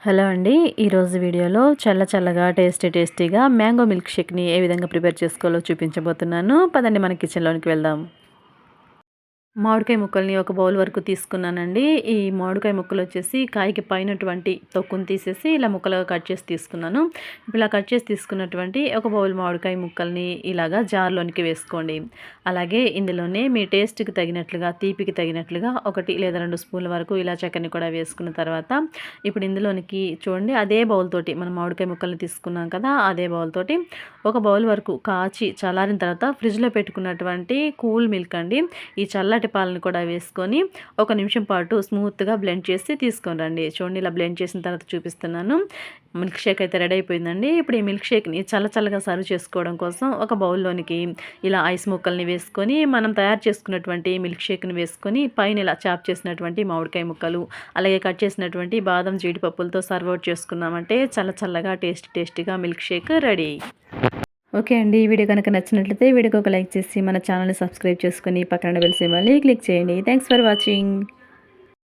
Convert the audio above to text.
Hello అండి. ఈరోజు వీడియోలో చల్లగా టేస్టీగా మ్యాంగో మిల్క్ షేక్‌ని ఏ విధంగా ప్రిపేర్ చేసుకోవాలో చూపించబోతున్నాను. పదండి మన కిచెన్‌లోనికి వెళ్దాం. మామిడికాయ ముక్కల్ని ఒక బౌల్ వరకు తీసుకున్నానండి. ఈ మామిడికాయ ముక్కలొచ్చేసి కాయకి పైనటువంటి తొక్కుని తీసేసి ఇలా ముక్కలుగా కట్ చేసి తీసుకున్నాను. ఇప్పుడు ఇలా కట్ చేసి తీసుకున్నటువంటి ఒక బౌల్ మామిడికాయ ముక్కల్ని ఇలాగా జార్‌లోనికి వేసుకోండి. అలాగే ఇందులోనే మీ టేస్ట్‌కి తగినట్లుగా, తీపికి తగినట్లుగా 1 లేదా 2 స్పూన్ల వరకు ఇలాచీని కూడా వేసుకున్న తర్వాత ఇప్పుడు ఇందులోనికి చూడండి అదే బౌల్ తోటి మనం మామిడికాయ ముక్కల్ని తీసుకున్నాం కదా! అదే బౌల్ తోటి ఒక బౌల్ వరకు కాచి చల్లారిన తర్వాత ఫ్రిడ్జ్‌లో పెట్టుకున్నటువంటి కూల్ మిల్క్ అండి. ఈ చల్లటి పాలను కూడా వేసుకొని ఒక నిమిషం పాటు స్మూత్‌గా బ్లెండ్ చేసి తీసుకొని రండి. చూడండి ఇలా బ్లెండ్ చేసిన తర్వాత చూపిస్తున్నాను. మిల్క్ షేక్ అయితే రెడీ అయిపోయిందండి. ఇప్పుడు ఈ మిల్క్ షేక్‌ని చల్లగా సర్వ్ చేసుకోవడం కోసం ఒక బౌల్‌లోనికి ఇలా ఐస్ ముక్కల్ని వేసుకొని మనం తయారు చేసుకున్నటువంటి మిల్క్ షేక్‌ని వేసుకొని పైన ఇలా చాప్ చేసినటువంటి మామిడికాయ ముక్కలు, అలాగే కట్ చేసినటువంటి బాదం, జీడిపప్పులతో సర్వ్ అవుట్ చేసుకున్నామంటే చల్లగా టేస్టీగా మిల్క్ షేక్ రెడీ. ఓకే అండి. ఈ వీడియో కనుక నచ్చినట్లయితే వీడియోకి ఒక లైక్ చేసి మన ఛానల్‌ని సబ్స్క్రైబ్ చేసుకొని పక్కన బెల్ సింబల్‌ని క్లిక్ చేయండి. Thanks for watching.